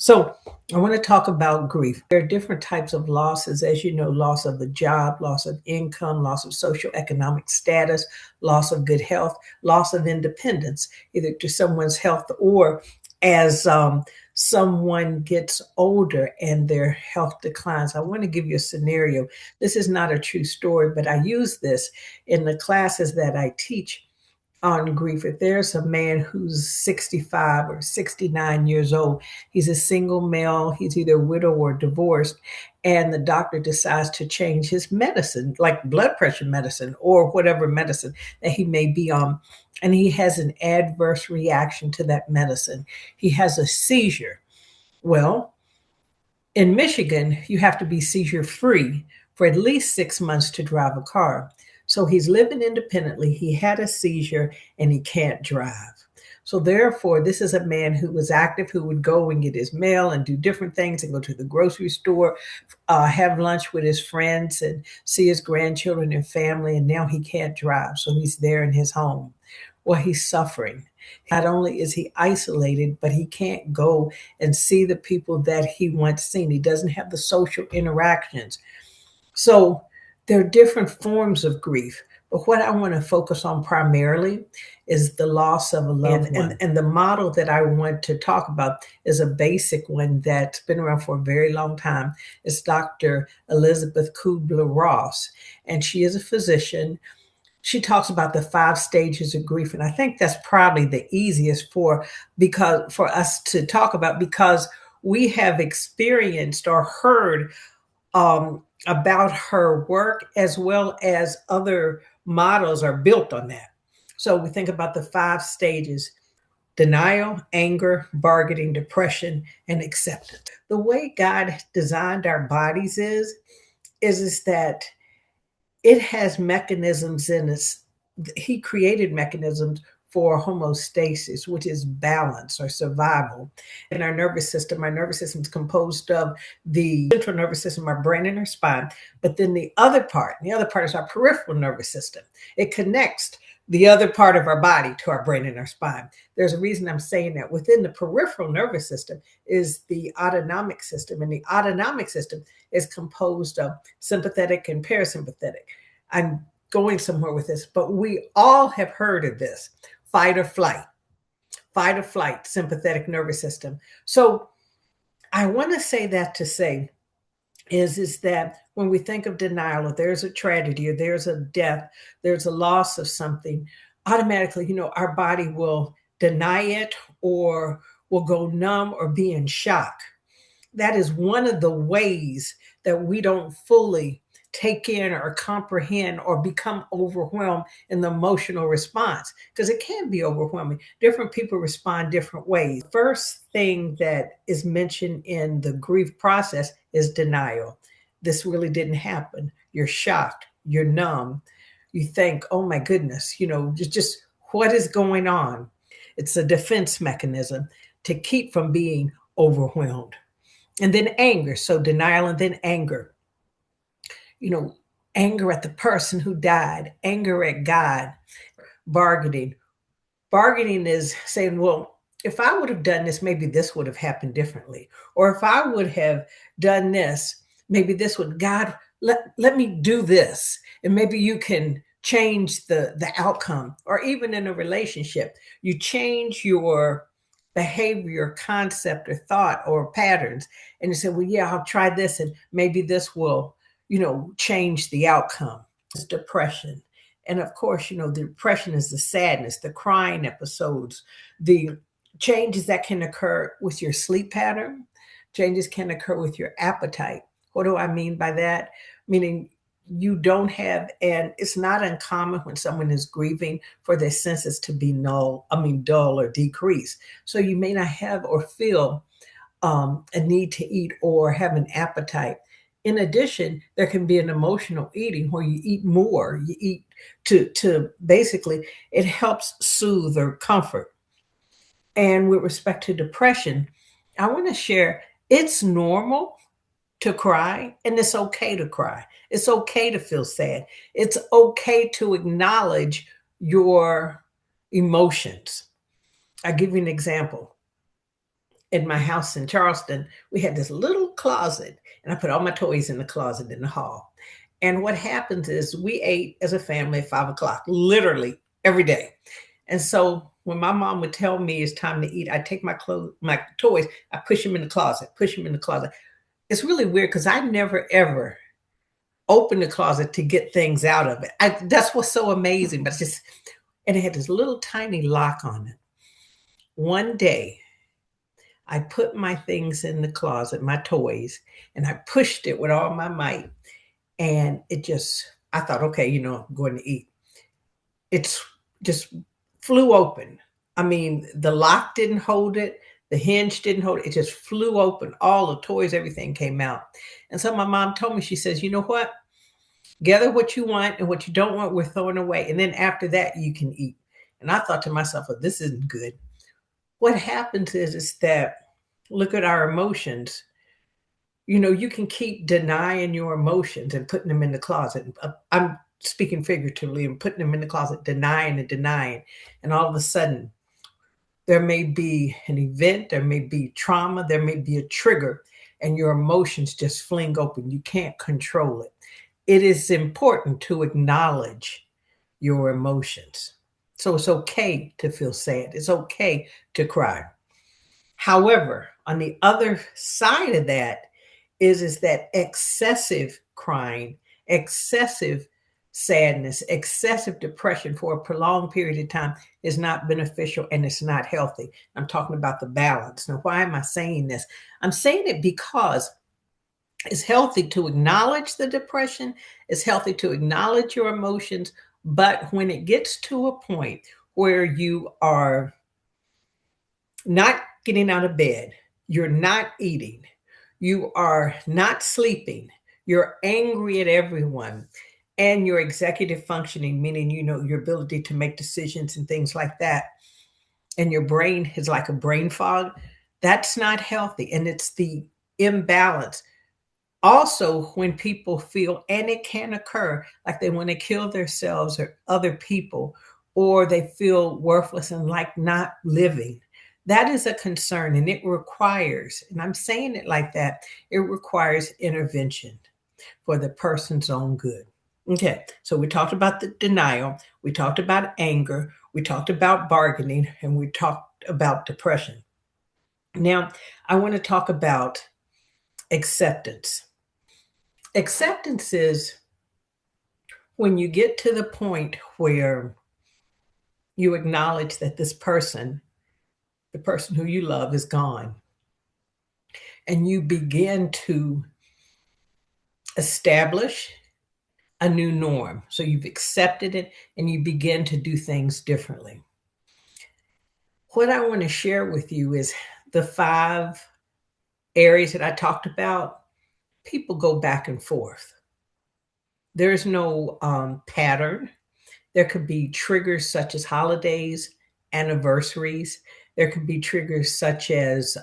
So, I want to talk about grief. There are different types of losses, as you know, loss of a job, loss of income, loss of social economic status, loss of good health, loss of independence, either to someone's health or as someone gets older and their health declines. I want to give you a scenario. This is not a true story, but I use this in the classes that I teach on grief. If there's a man who's 65 or 69 years old, he's a single male, he's either widow or divorced, and the doctor decides to change his medicine, like blood pressure medicine or whatever medicine that he may be on, and he has an adverse reaction to that medicine. He has a seizure. Well, in Michigan, you have to be seizure free for at least 6 months to drive a car. So he's living independently. He had a seizure and he can't drive. So therefore, this is a man who was active, who would go and get his mail and do different things and go to the grocery store, have lunch with his friends and see his grandchildren and family. And now he can't drive. So he's there in his home. Well, he's suffering. Not only is he isolated, but he can't go and see the people that he once seen. He doesn't have the social interactions. So there are different forms of grief. But what I want to focus on primarily is the loss of a loved one. And the model that I want to talk about is a basic one that's been around for a very long time. It's Dr. Elizabeth Kubler-Ross, and she is a physician. She talks about the 5 stages of grief, and I think that's probably the easiest for us to talk about, because we have experienced or heard about her work, as well as other models are built on that. So we think about the 5 stages: denial, anger, bargaining, depression, and acceptance. The way God designed our bodies is that it has mechanisms in us. He created mechanisms for homeostasis, which is balance or survival. In our nervous system is composed of the central nervous system, our brain and our spine. But then the other part is our peripheral nervous system. It connects the other part of our body to our brain and our spine. There's a reason I'm saying that. Within the peripheral nervous system is the autonomic system, and the autonomic system is composed of sympathetic and parasympathetic. I'm going somewhere with this, but we all have heard of this: fight or flight, sympathetic nervous system. So I want to say that to say is that when we think of denial, or there's a tragedy, or there's a death, there's a loss of something, automatically, our body will deny it, or will go numb or be in shock. That is one of the ways that we don't fully take in or comprehend or become overwhelmed in the emotional response, because it can be overwhelming. Different people respond different ways. First thing that is mentioned in the grief process is denial. This really didn't happen. You're shocked, you're numb, you think, oh my goodness, just what is going on? It's a defense mechanism to keep from being overwhelmed. And then anger. So denial and then anger. You know, anger at the person who died, anger at God, bargaining. Bargaining is saying, well, if I would have done this, maybe this would have happened differently. Or if I would have done this, maybe this would, God, let me do this. And maybe you can change the outcome. Or even in a relationship, you change your behavior, concept, or thought, or patterns. And you say, well, yeah, I'll try this, and maybe this will, change the outcome. It's depression. And of course, the depression is the sadness, the crying episodes, the changes that can occur with your sleep pattern, changes can occur with your appetite. What do I mean by that? Meaning you don't have, and it's not uncommon when someone is grieving for their senses to be dull or decreased. So you may not have or feel a need to eat or have an appetite. In addition, there can be an emotional eating where you eat more. You eat to basically, it helps soothe or comfort. And with respect to depression, I want to share, it's normal to cry, and it's okay to cry. It's okay to feel sad. It's okay to acknowledge your emotions. I'll give you an example. in my house in Charleston, we had this little closet, and I put all my toys in the closet in the hall. And what happens is we ate as a family at 5 o'clock, literally every day. And so when my mom would tell me it's time to eat, I take my clothes, my toys, I push them in the closet, push them in the closet. It's really weird because I never ever open the closet to get things out of it. That's what's so amazing. But it's just, and it had this little tiny lock on it. One day, I put my things in the closet, my toys, and I pushed it with all my might. And it just, I thought, okay, I'm going to eat. It's just flew open. I mean, the lock didn't hold it. The hinge didn't hold it. It just flew open. All the toys, everything came out. And so my mom told me, she says, you know what? Gather what you want and what you don't want, we're throwing away. And then after that, you can eat. And I thought to myself, well, this isn't good. What happens is that, look at our emotions. You can keep denying your emotions and putting them in the closet. I'm speaking figuratively and putting them in the closet, denying and denying. And all of a sudden, there may be an event, there may be trauma, there may be a trigger, and your emotions just fling open. You can't control it. It is important to acknowledge your emotions. So it's okay to feel sad. It's okay to cry. However, on the other side of that is that excessive crying, excessive sadness, excessive depression for a prolonged period of time is not beneficial and it's not healthy. I'm talking about the balance. Now, why am I saying this? I'm saying it because it's healthy to acknowledge the depression. It's healthy to acknowledge your emotions. But when it gets to a point where you are not getting out of bed, you're not eating, you are not sleeping, you're angry at everyone, and your executive functioning, meaning, your ability to make decisions and things like that, and your brain is like a brain fog, that's not healthy. And it's the imbalance. Also, when people feel, and it can occur, like they want to kill themselves or other people, or they feel worthless and like not living, that is a concern. And it requires, and I'm saying it like that, it requires intervention for the person's own good. Okay, so we talked about the denial, we talked about anger, we talked about bargaining, and we talked about depression. Now, I want to talk about acceptance. Acceptance is when you get to the point where you acknowledge that this person, the person who you love, is gone, and you begin to establish a new norm. So you've accepted it and you begin to do things differently. What I want to share with you is the 5 areas that I talked about. People go back and forth. There's no pattern. There could be triggers such as holidays, anniversaries. There could be triggers such as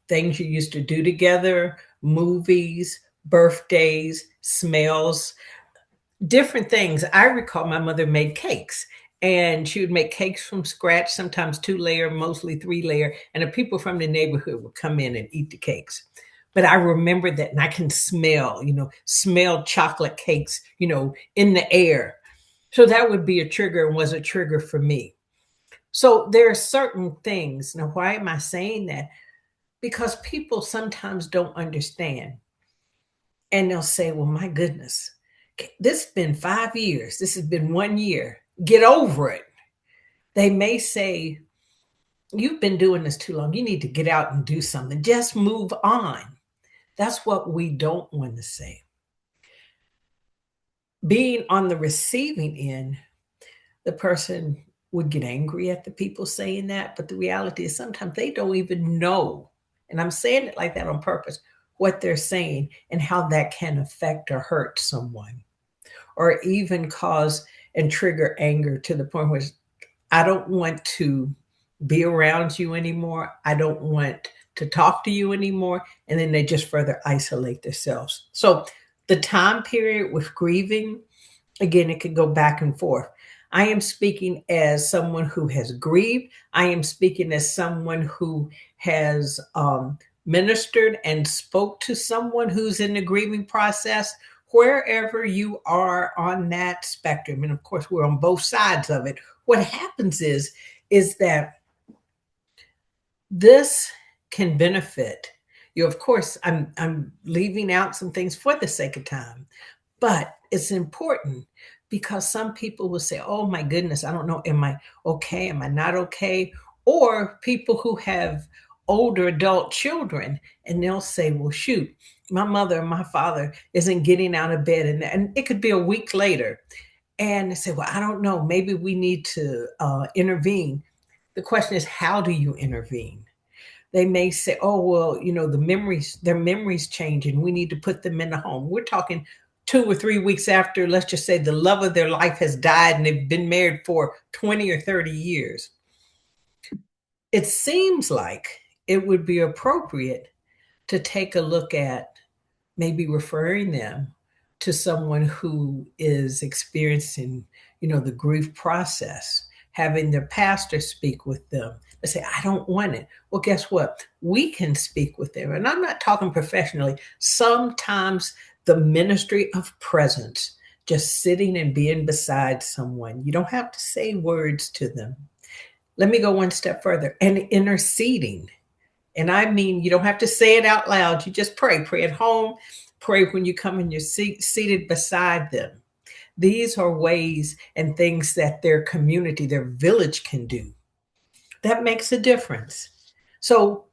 things you used to do together, movies, birthdays, smells, different things. I recall my mother made cakes, and she would make cakes from scratch, sometimes 2-layer, mostly 3-layer, and the people from the neighborhood would come in and eat the cakes. But I remember that, and I can smell chocolate cakes, in the air. So that would be a trigger, and was a trigger for me. So there are certain things. Now, why am I saying that? Because people sometimes don't understand. And they'll say, well, my goodness, this has been 5 years. This has been 1 year. Get over it. They may say, you've been doing this too long. You need to get out and do something. Just move on. That's what we don't want to say. Being on the receiving end, the person would get angry at the people saying that. But the reality is sometimes they don't even know. And I'm saying it like that on purpose, what they're saying and how that can affect or hurt someone, or even cause and trigger anger to the point where I don't want to be around you anymore. I don't want to talk to you anymore. And then they just further isolate themselves. So the time period with grieving, again, it could go back and forth. I am speaking as someone who has grieved. I am speaking as someone who has ministered and spoke to someone who's in the grieving process, wherever you are on that spectrum, and of course we're on both sides of it, what happens is that this can benefit you. Of course, I'm leaving out some things for the sake of time, but it's important because some people will say, "Oh my goodness, I don't know, am I okay? Am I not okay?" Or people who have older adult children and they'll say, "Well, shoot, my mother and my father isn't getting out of bed," and it could be a week later, and they say, "Well, I don't know, maybe we need to intervene." The question is, how do you intervene? They may say, "Oh, well, their memories change and we need to put them in a home." We're talking 2 or 3 weeks after, let's just say, the love of their life has died and they've been married for 20 or 30 years. It seems like it would be appropriate to take a look at maybe referring them to someone who is experiencing, the grief process, having their pastor speak with them. They say, "I don't want it." Well, guess what? We can speak with them. And I'm not talking professionally. Sometimes the ministry of presence, just sitting and being beside someone, you don't have to say words to them. Let me go one step further, and interceding. And I mean, you don't have to say it out loud. You just pray. Pray at home. Pray when you come in your seat, seated beside them. These are ways and things that their community, their village can do. That makes a difference. So,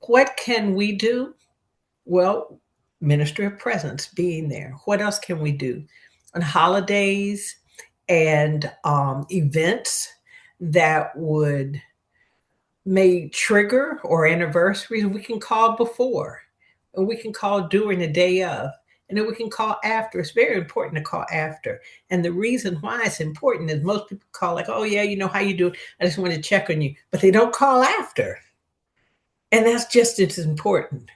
what can we do? Well, ministry of presence, being there. What else can we do? On holidays and events that would may trigger or anniversaries, we can call before, and we can call during the day of, and then we can call after. It's very important to call after. And the reason why it's important is most people call like, "Oh yeah, how you doing? I just want to check on you," but they don't call after. And that's just as important.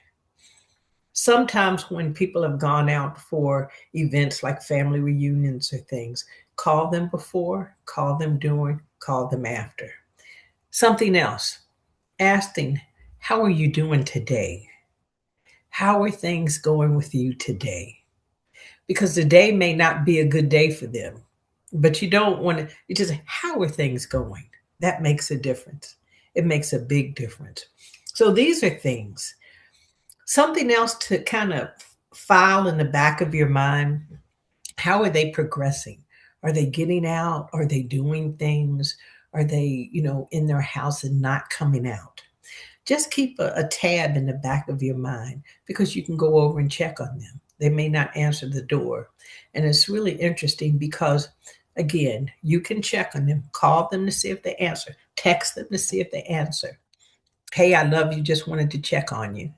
Sometimes when people have gone out for events like family reunions or things, call them before, call them during, call them after. Something else, asking, "How are you doing today? How are things going with you today?" Because the day may not be a good day for them, but you don't want to, you just, "How are things going?" That makes a difference. It makes a big difference. So these are things. Something else to kind of file in the back of your mind: how are they progressing? Are they getting out? Are they doing things? Are they, in their house and not coming out? Just keep a tab in the back of your mind because you can go over and check on them. They may not answer the door. And it's really interesting because, again, you can check on them, call them to see if they answer, text them to see if they answer. "Hey, I love you, just wanted to check on you."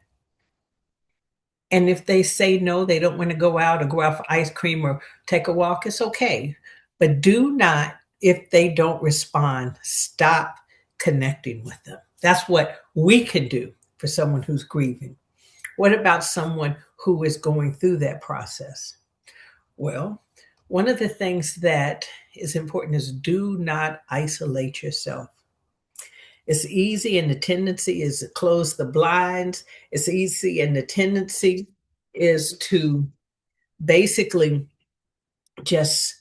And if they say no, they don't want to go out or go out for ice cream or take a walk, it's okay. But do not, if they don't respond, stop connecting with them. That's what we can do for someone who's grieving. What about someone who is going through that process? Well, one of the things that is important is do not isolate yourself. It's easy, and the tendency is to close the blinds. It's easy, and the tendency is to basically just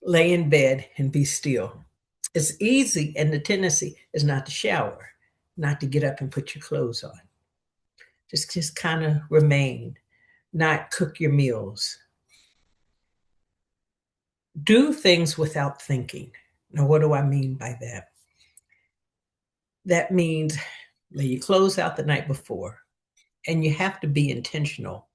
lay in bed and be still. It's easy, and the tendency is not to shower, not to get up and put your clothes on. Just kind of remain, not cook your meals. Do things without thinking. Now, what do I mean by that? That means lay your clothes out the night before, and you have to be intentional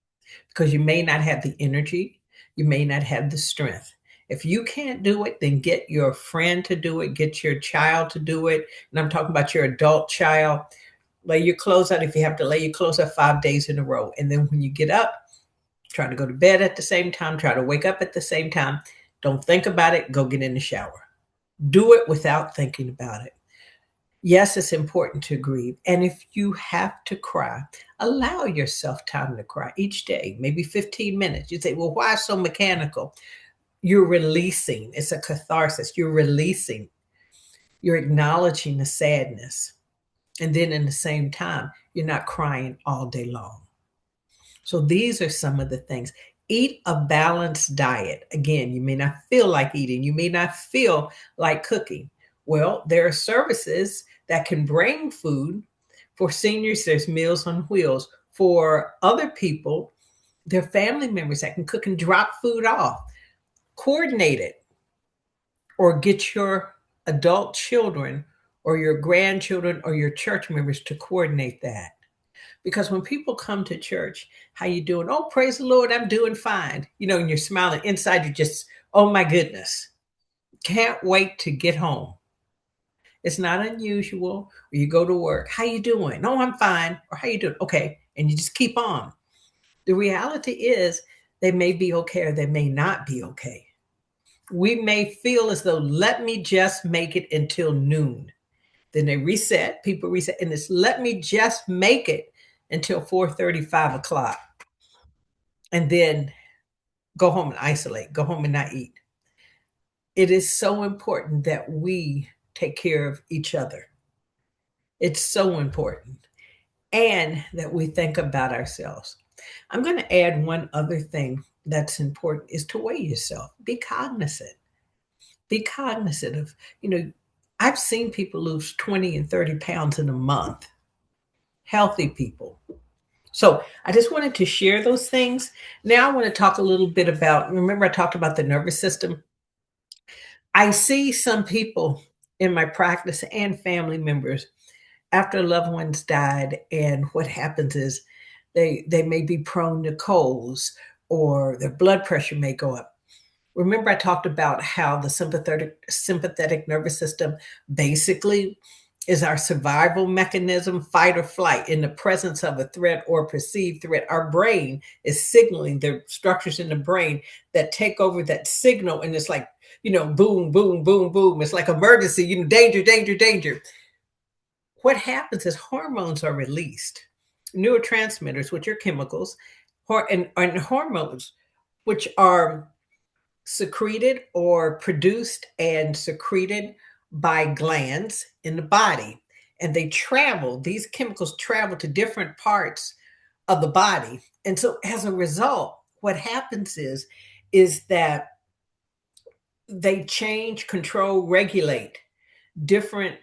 because you may not have the energy, you may not have the strength. If you can't do it, then get your friend to do it, get your child to do it. And I'm talking about your adult child. Lay your clothes out if you have to lay your clothes out 5 days in a row. And then when you get up, try to go to bed at the same time, try to wake up at the same time. Don't think about it, go get in the shower. Do it without thinking about it. Yes, it's important to grieve. And if you have to cry, allow yourself time to cry each day, maybe 15 minutes. You say, "Well, why so mechanical?" You're releasing. It's a catharsis. You're releasing. You're acknowledging the sadness. And then in the same time, you're not crying all day long. So these are some of the things. Eat a balanced diet. Again, you may not feel like eating, you may not feel like cooking. Well, there are services that can bring food. For seniors, there's Meals on Wheels. For other people, their family members that can cook and drop food off. Coordinate it, or get your adult children or your grandchildren or your church members to coordinate that. Because when people come to church, how you doing? Oh, praise the Lord, I'm doing fine. And you're smiling. Inside, you just, oh my goodness, can't wait to get home. It's not unusual. Or you go to work. How you doing? Oh, I'm fine. Or how you doing? Okay. And you just keep on. The reality is they may be okay or they may not be okay. We may feel as though, let me just make it until noon. Then they reset, people reset, and it's let me just make it until 4:30, 5 o'clock. And then go home and isolate, go home and not eat. It is so important that we take care of each other. It's so important. And that we think about ourselves. I'm going to add one other thing that's important is to weigh yourself. Be cognizant. Be cognizant of, I've seen people lose 20 and 30 pounds in a month, healthy people. So I just wanted to share those things. Now I want to talk a little bit about, remember I talked about the nervous system. I see some people in my practice and family members after loved ones died, and what happens is they may be prone to colds or their blood pressure may go up. Remember I talked about how the sympathetic nervous system basically is our survival mechanism, fight or flight. In the presence of a threat or perceived threat, our brain is signaling the structures in the brain that take over that signal. And it's like, boom, boom, boom, boom. It's like emergency, danger, danger, danger. What happens is hormones are released, neurotransmitters, which are chemicals, and hormones, which are secreted or produced and secreted by glands in the body. And these chemicals travel to different parts of the body. And so as a result, what happens is that they change, control, regulate different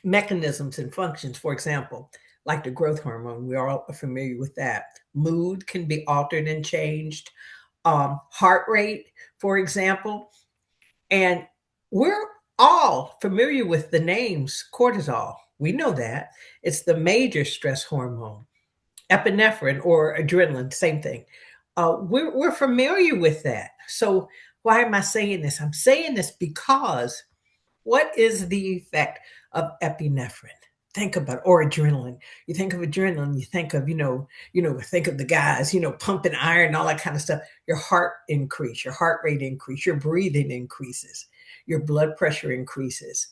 mechanisms and functions. For example, like the growth hormone, we're all familiar with that. Mood can be altered and changed. Heart rate, for example. And we're all familiar with the names cortisol. We know that. It's the major stress hormone. Epinephrine or adrenaline, same thing. We're familiar with that. So why am I saying this? I'm saying this because what is the effect of epinephrine? Think about it, or adrenaline. You think of adrenaline, you think of, think of the guys, pumping iron and all that kind of stuff. Your heart increase, your heart rate increase, your breathing increases, your blood pressure increases.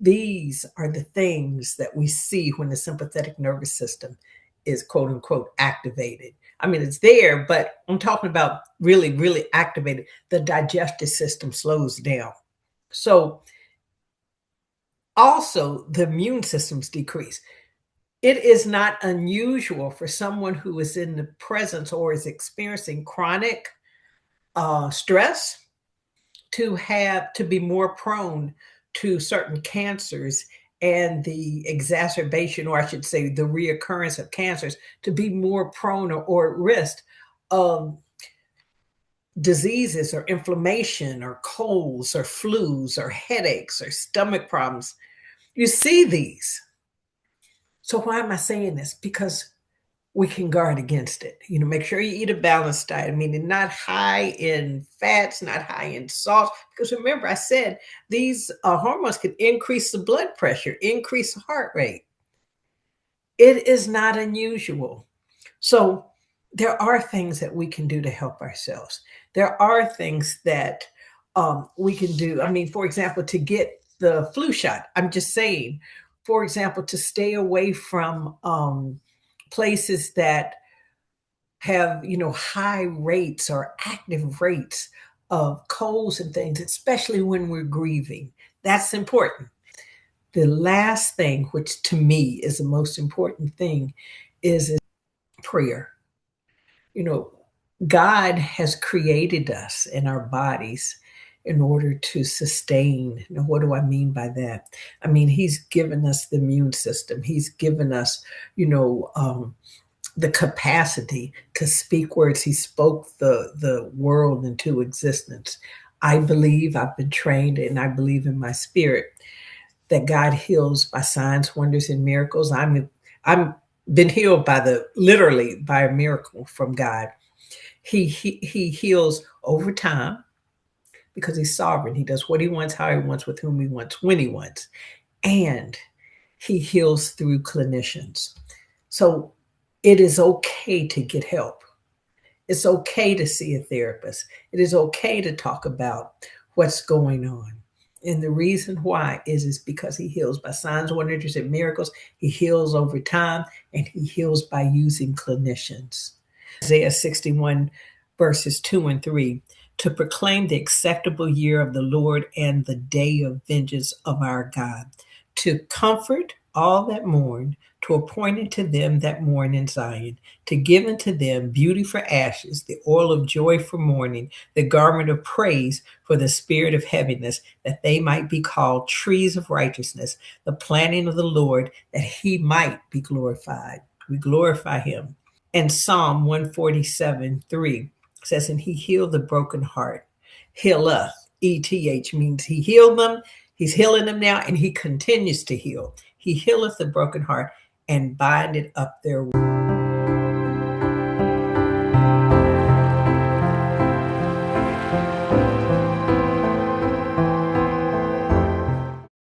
These are the things that we see when the sympathetic nervous system is quote unquote activated. I mean, it's there, but I'm talking about really, really activated. The digestive system slows down. So also, the immune systems decrease. It is not unusual for someone who is in the presence or is experiencing chronic stress to be more prone to certain cancers and the exacerbation, or I should say, the reoccurrence of cancers, to be more prone or at risk of diseases or inflammation or colds or flus or headaches or stomach problems. You see these. So why am I saying this? Because we can guard against it. Make sure you eat a balanced diet, meaning not high in fats, not high in salt. Because remember, I said these hormones can increase the blood pressure, increase the heart rate. It is not unusual. So there are things that we can do to help ourselves. There are things that we can do. I mean, for example, to get the flu shot, I'm just saying, for example, to stay away from places that have, high rates or active rates of colds and things, especially when we're grieving. That's important. The last thing, which to me is the most important thing, is prayer. You know, God has created us in our bodies in order to sustain. Now, what do I mean by that? I mean, He's given us the immune system. He's given us, you know, the capacity to speak words. He spoke the world into existence. I believe I've been trained, and I believe in my spirit that God heals by signs, wonders, and miracles. I'm been healed by literally by a miracle from God. He heals over time because He's sovereign. He does what He wants, how He wants, with whom He wants, when He wants, and He heals through clinicians. So it is okay to get help. It's okay to see a therapist. It is okay to talk about what's going on. And the reason why is because He heals by signs, wonders, and miracles. He heals over time, and He heals by using clinicians. Isaiah 61, verses 2 and 3, to proclaim the acceptable year of the Lord and the day of vengeance of our God, to comfort all that mourn, to appoint unto them that mourn in Zion, to give unto them beauty for ashes, the oil of joy for mourning, the garment of praise for the spirit of heaviness, that they might be called trees of righteousness, the planting of the Lord, that He might be glorified. We glorify Him. And Psalm 147:3 says, and He healed the broken heart. Healeth, ETH, means He healed them. He's healing them now, and He continues to heal. He healeth the broken heart and bindeth up their wounds.